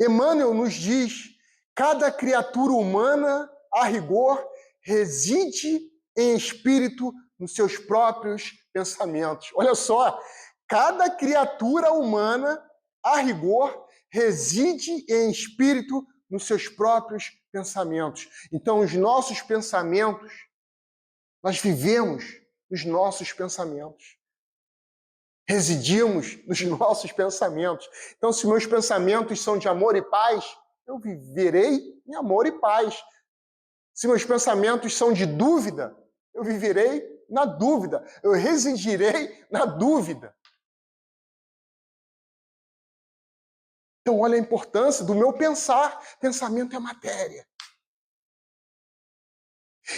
Emmanuel nos diz, cada criatura humana, a rigor, reside em espírito nos seus próprios pensamentos. Olha só, cada criatura humana, a rigor, reside em espírito nos seus próprios pensamentos. Então, os nossos pensamentos, nós vivemos os nossos pensamentos. residimos nos nossos pensamentos. Então, se meus pensamentos são de amor e paz, eu viverei em amor e paz. Se meus pensamentos são de dúvida, eu viverei na dúvida. Eu residirei na dúvida. Então, olha a importância do meu pensar. Pensamento é matéria.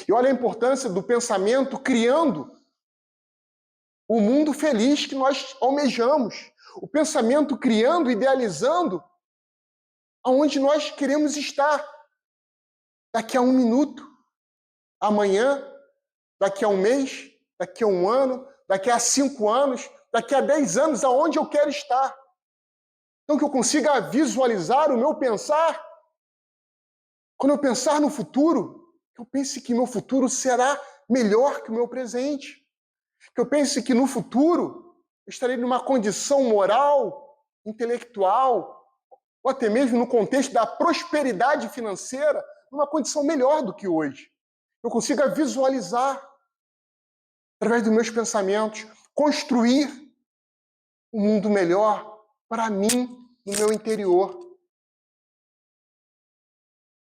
E olha a importância do pensamento criando o mundo feliz que nós almejamos. O pensamento criando, idealizando aonde nós queremos estar. Daqui a 1 minuto, amanhã, daqui a 1 mês, daqui a 1 ano, daqui a 5 anos, daqui a 10 anos, aonde eu quero estar. Então, que eu consiga visualizar o meu pensar. Quando eu pensar no futuro, que eu pense que meu futuro será melhor que o meu presente. Que eu pense que no futuro eu estarei numa condição moral, intelectual, ou até mesmo no contexto da prosperidade financeira, numa condição melhor do que hoje. Eu consiga visualizar, através dos meus pensamentos, construir um mundo melhor para mim, no meu interior.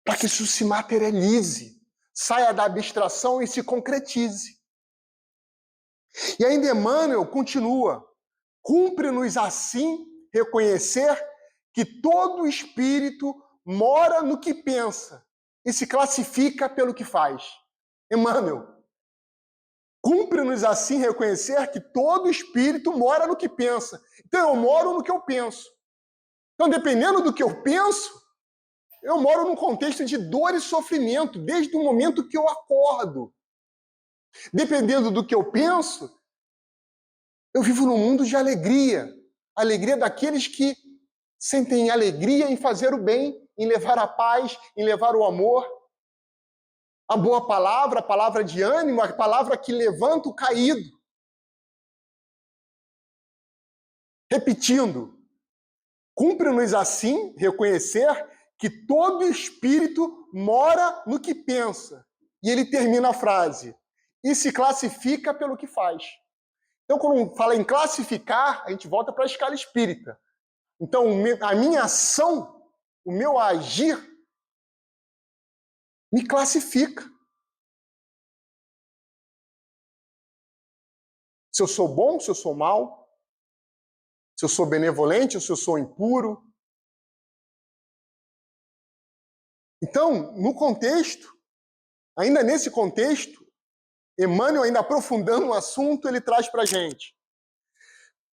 Para que isso se materialize, saia da abstração e se concretize. E ainda Emmanuel continua: cumpre-nos assim reconhecer que todo espírito mora no que pensa e se classifica pelo que faz. Emmanuel, cumpre-nos assim reconhecer que todo espírito mora no que pensa. Então eu moro no que eu penso. Então, dependendo do que eu penso, eu moro num contexto de dor e sofrimento desde o momento que eu acordo. Dependendo do que eu penso, eu vivo num mundo de alegria. Alegria daqueles que sentem alegria em fazer o bem, em levar a paz, em levar o amor. A boa palavra, a palavra de ânimo, a palavra que levanta o caído. Repetindo, cumpre-nos assim reconhecer que todo espírito mora no que pensa. E ele termina a frase: e se classifica pelo que faz. Então, quando fala em classificar, a gente volta para a escala espírita. Então, a minha ação, o meu agir, me classifica. Se eu sou bom, se eu sou mau, se eu sou benevolente ou se eu sou impuro. Então, no contexto, ainda nesse contexto, Emmanuel, ainda aprofundando o assunto, ele traz para a gente: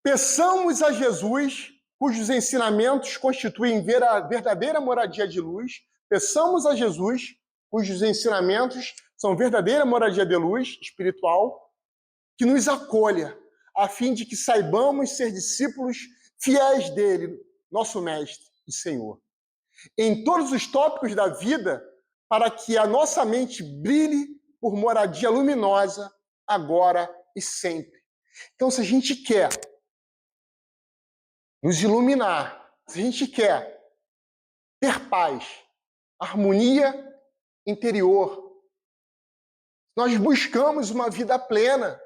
peçamos a Jesus, cujos ensinamentos constituem verdadeira moradia de luz, peçamos a Jesus, cujos ensinamentos são verdadeira moradia de luz espiritual, que nos acolha, a fim de que saibamos ser discípulos fiéis dele, nosso Mestre e Senhor, em todos os tópicos da vida, para que a nossa mente brilhe por moradia luminosa, agora e sempre. Então, se a gente quer nos iluminar, se a gente quer ter paz, harmonia interior, nós buscamos uma vida plena,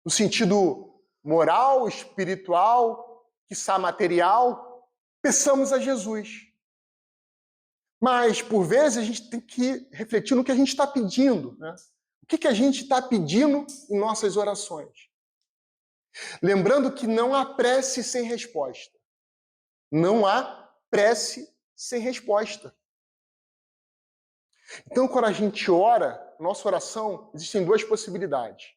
no sentido moral, espiritual, quiçá material, peçamos a Jesus. Mas, por vezes, a gente tem que refletir no que a gente está pedindo, né? O que a gente está pedindo em nossas orações? Lembrando que não há prece sem resposta. Não há prece sem resposta. Então, quando a gente ora, nossa oração, existem 2 possibilidades.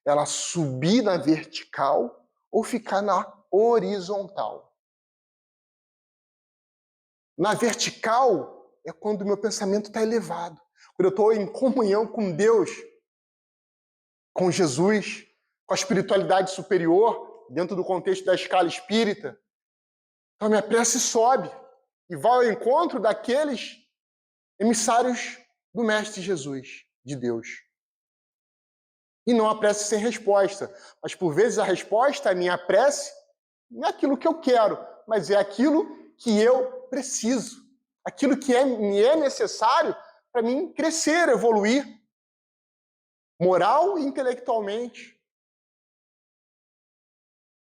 Ela subir na vertical ou ficar na horizontal. Na vertical é quando o meu pensamento está elevado. Quando eu estou em comunhão com Deus, com Jesus, com a espiritualidade superior, dentro do contexto da escala espírita. Então a minha prece sobe e vai ao encontro daqueles emissários do Mestre Jesus, de Deus. E não a prece sem resposta. Mas por vezes a resposta à minha prece não é aquilo que eu quero, mas é aquilo que eu preciso. Aquilo que me é necessário para mim crescer, evoluir, moral e intelectualmente.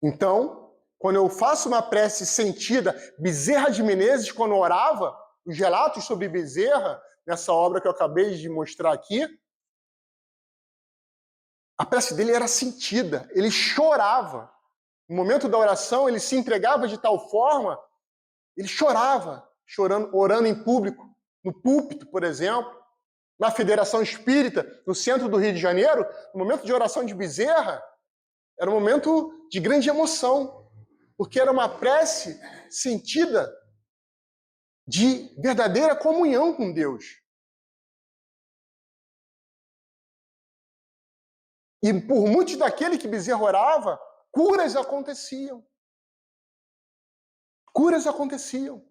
Então, quando eu faço uma prece sentida, Bezerra de Menezes, quando orava, os relatos sobre Bezerra, nessa obra que eu acabei de mostrar aqui, a prece dele era sentida, ele chorava. No momento da oração, ele se entregava de tal forma, ele chorava, orando em público, no púlpito, por exemplo, na Federação Espírita, no centro do Rio de Janeiro, no momento de oração de Bezerra, era um momento de grande emoção, porque era uma prece sentida de verdadeira comunhão com Deus. E por muitos daqueles que Bezerra orava, curas aconteciam. Curas aconteciam.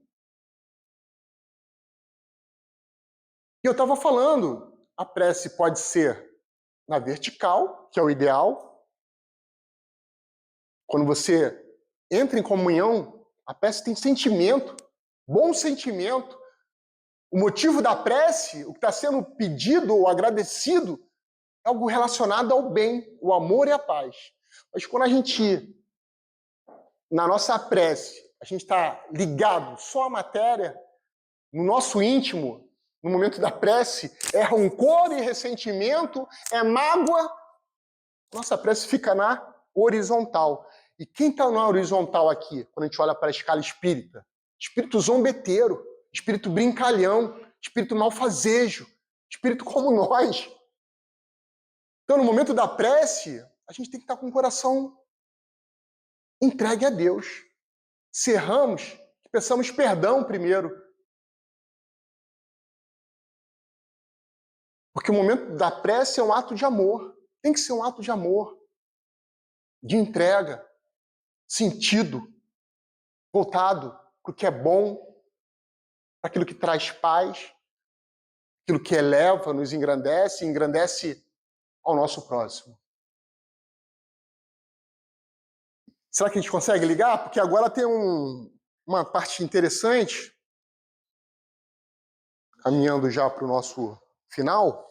E eu estava falando, a prece pode ser na vertical, que é o ideal. Quando você entra em comunhão, a prece tem sentimento, bom sentimento. O motivo da prece, o que está sendo pedido ou agradecido, é algo relacionado ao bem, o amor e a paz. Mas quando a gente, na nossa prece, a gente está ligado só à matéria, no nosso íntimo, no momento da prece, é rancor e ressentimento, é mágoa, nossa prece fica na horizontal. E quem está na horizontal aqui, quando a gente olha para a escala espírita? Espírito zombeteiro, espírito brincalhão, espírito malfazejo, espírito como nós. Então, no momento da prece, a gente tem que estar com o coração entregue a Deus. Cerramos, peçamos perdão primeiro. Porque o momento da prece é um ato de amor. Tem que ser um ato de amor, de entrega, sentido, voltado para o que é bom, para aquilo que traz paz, aquilo que eleva, nos engrandece e engrandece ao nosso próximo. Será que a gente consegue ligar? Porque agora tem uma parte interessante, caminhando já para o nosso final.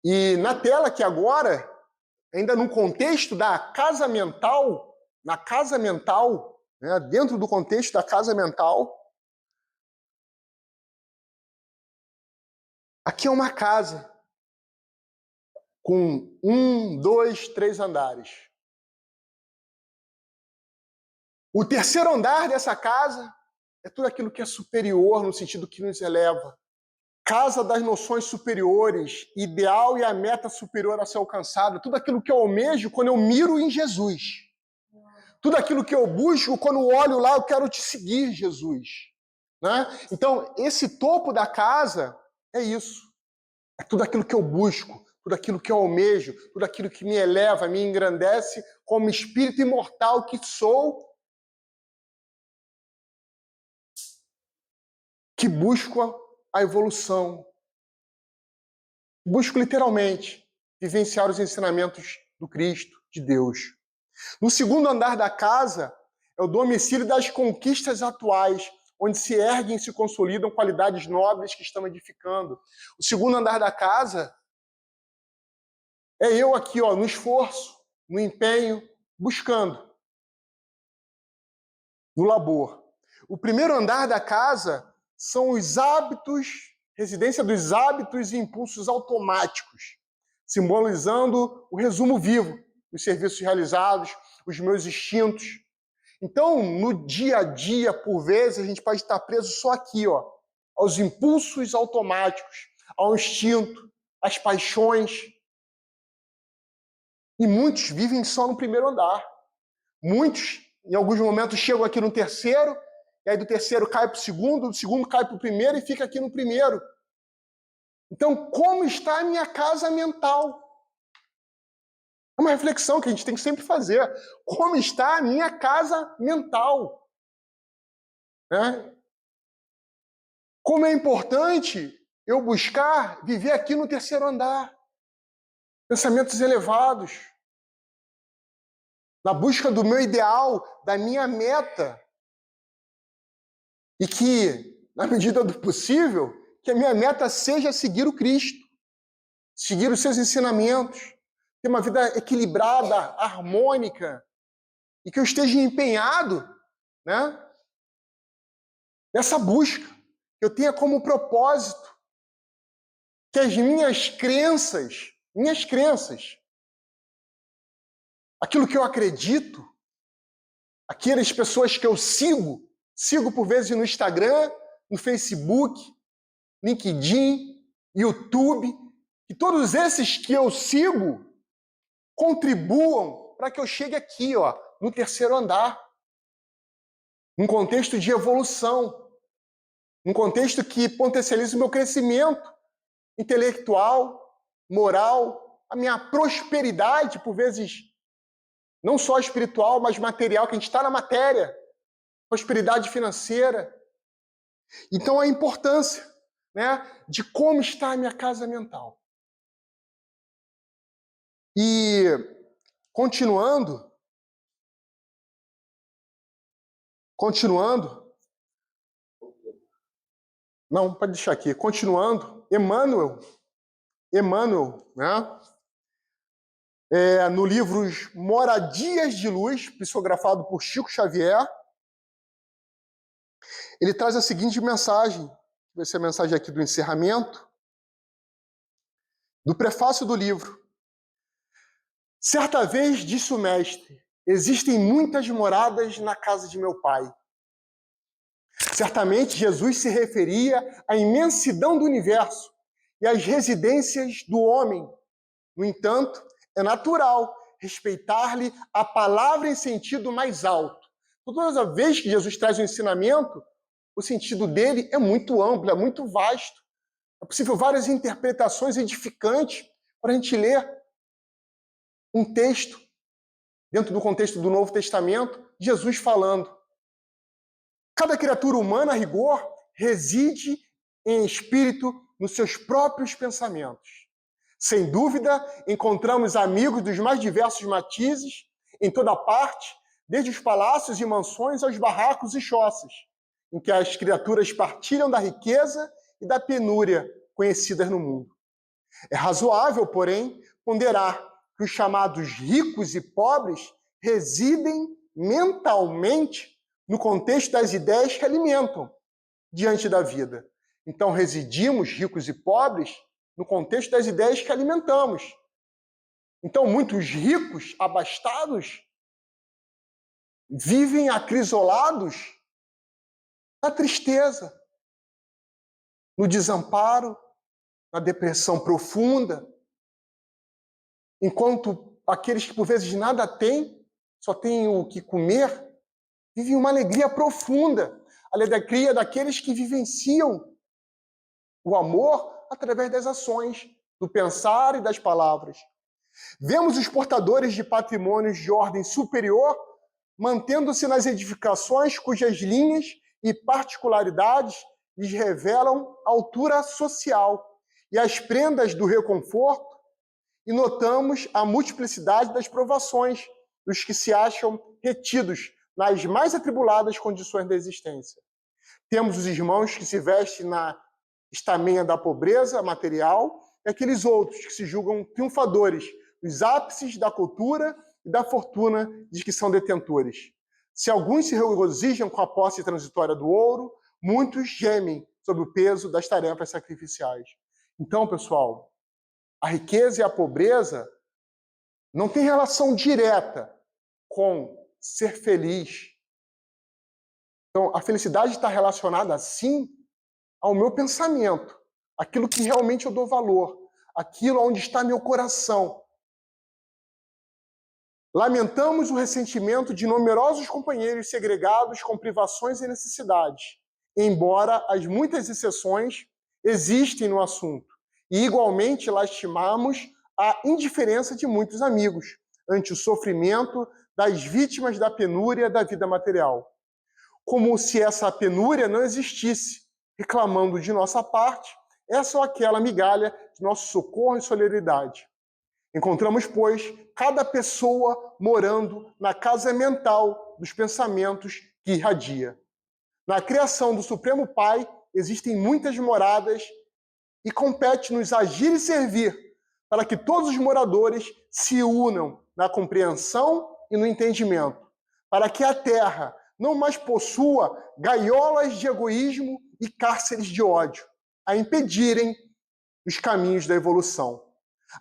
E na tela que agora, ainda no contexto da casa mental, na casa mental, né, dentro do contexto da casa mental, aqui é uma casa com 1, 2, 3 andares. O terceiro andar dessa casa é tudo aquilo que é superior, no sentido que nos eleva. Casa das noções superiores, ideal e a meta superior a ser alcançada. Tudo aquilo que eu almejo quando eu miro em Jesus. Tudo aquilo que eu busco quando olho lá, eu quero te seguir, Jesus. Né? Então, esse topo da casa é isso. É tudo aquilo que eu busco, tudo aquilo que eu almejo, tudo aquilo que me eleva, me engrandece como espírito imortal que sou, que busco a evolução. Busco literalmente vivenciar os ensinamentos do Cristo, de Deus. No segundo andar da casa é o domicílio das conquistas atuais, onde se erguem e se consolidam qualidades nobres que estão edificando. O segundo andar da casa é eu aqui, no esforço, no empenho, buscando, no labor. O primeiro andar da casa são os hábitos, residência dos hábitos e impulsos automáticos, simbolizando o resumo vivo dos serviços realizados, os meus instintos. Então, no dia a dia, por vezes, a gente pode estar preso só aqui, aos impulsos automáticos, ao instinto, às paixões. E muitos vivem só no primeiro andar. Muitos, em alguns momentos, chegam aqui no terceiro, e aí do terceiro cai para o segundo, do segundo cai para o primeiro e fica aqui no primeiro. Então, como está a minha casa mental? É uma reflexão que a gente tem que sempre fazer. Como está a minha casa mental? Né? Como é importante eu buscar viver aqui no terceiro andar. Pensamentos elevados. Na busca do meu ideal, da minha meta. E que, na medida do possível, que a minha meta seja seguir o Cristo. seguir os seus ensinamentos, ter uma vida equilibrada, harmônica, e que eu esteja empenhado, né, nessa busca, que eu tenha como propósito que as minhas crenças, aquilo que eu acredito, aquelas pessoas que eu sigo por vezes no Instagram, no Facebook, LinkedIn, YouTube, que todos esses que eu sigo contribuam para que eu chegue aqui, ó, no terceiro andar, num contexto de evolução, num contexto que potencializa o meu crescimento intelectual, moral, a minha prosperidade, por vezes não só espiritual, mas material, que a gente está na matéria, prosperidade financeira. Então, a importância, né, de como está a minha casa mental. E, continuando, não, pode deixar aqui, continuando, Emmanuel, né, no livro Moradias de Luz, psicografado por Chico Xavier, ele traz a seguinte mensagem, vai ser a mensagem aqui do encerramento, do prefácio do livro. Certa vez disse o mestre, existem muitas moradas na casa de meu pai. Certamente Jesus se referia à imensidão do universo e às residências do homem. No entanto, é natural respeitar-lhe a palavra em sentido mais alto. Toda vez que Jesus traz um ensinamento, o sentido dele é muito amplo, é muito vasto. É possível várias interpretações edificantes para a gente ler um texto, dentro do contexto do Novo Testamento, Jesus falando. Cada criatura humana, a rigor, reside em espírito nos seus próprios pensamentos. Sem dúvida, encontramos amigos dos mais diversos matizes em toda parte, desde os palácios e mansões aos barracos e choças, em que as criaturas partilham da riqueza e da penúria conhecidas no mundo. É razoável, porém, ponderar que os chamados ricos e pobres residem mentalmente no contexto das ideias que alimentam diante da vida. Então, residimos, ricos e pobres, no contexto das ideias que alimentamos. Então, muitos ricos, abastados, vivem acrisolados na tristeza, no desamparo, na depressão profunda, enquanto aqueles que por vezes nada têm, só têm o que comer, vivem uma alegria profunda, a alegria daqueles que vivenciam o amor através das ações, do pensar e das palavras. Vemos os portadores de patrimônios de ordem superior mantendo-se nas edificações cujas linhas e particularidades lhes revelam altura social e as prendas do reconforto, e notamos a multiplicidade das provações dos que se acham retidos nas mais atribuladas condições da existência. Temos os irmãos que se vestem na estamenha da pobreza material e aqueles outros que se julgam triunfadores nos ápices da cultura e da fortuna de que são detentores. Se alguns se regozijam com a posse transitória do ouro, muitos gemem sob o peso das tarefas sacrificiais. Então, pessoal, a riqueza e a pobreza não têm relação direta com ser feliz. Então, a felicidade está relacionada, sim, ao meu pensamento, aquilo que realmente eu dou valor, aquilo onde está meu coração. Lamentamos o ressentimento de numerosos companheiros segregados com privações e necessidades, embora as muitas exceções existem no assunto, e igualmente lastimamos a indiferença de muitos amigos ante o sofrimento das vítimas da penúria da vida material, como se essa penúria não existisse, reclamando de nossa parte essa ou aquela migalha de nosso socorro e solidariedade. Encontramos, pois, cada pessoa morando na casa mental dos pensamentos que irradia. Na criação do Supremo Pai existem muitas moradas e compete-nos agir e servir para que todos os moradores se unam na compreensão e no entendimento, para que a terra não mais possua gaiolas de egoísmo e cárceres de ódio, a impedirem os caminhos da evolução.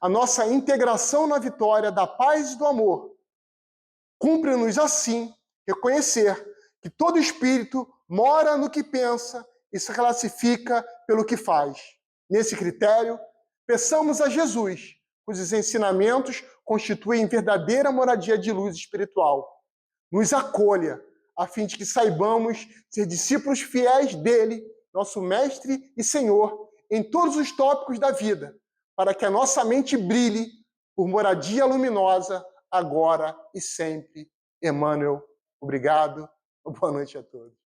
A nossa integração na vitória da paz e do amor cumpre-nos, assim, reconhecer que todo espírito mora no que pensa e se classifica pelo que faz. Nesse critério, peçamos a Jesus, cujos ensinamentos constituem verdadeira moradia de luz espiritual, nos acolha, a fim de que saibamos ser discípulos fiéis dele, nosso Mestre e Senhor, em todos os tópicos da vida, para que a nossa mente brilhe por moradia luminosa, agora e sempre. Emmanuel, obrigado. Boa noite a todos.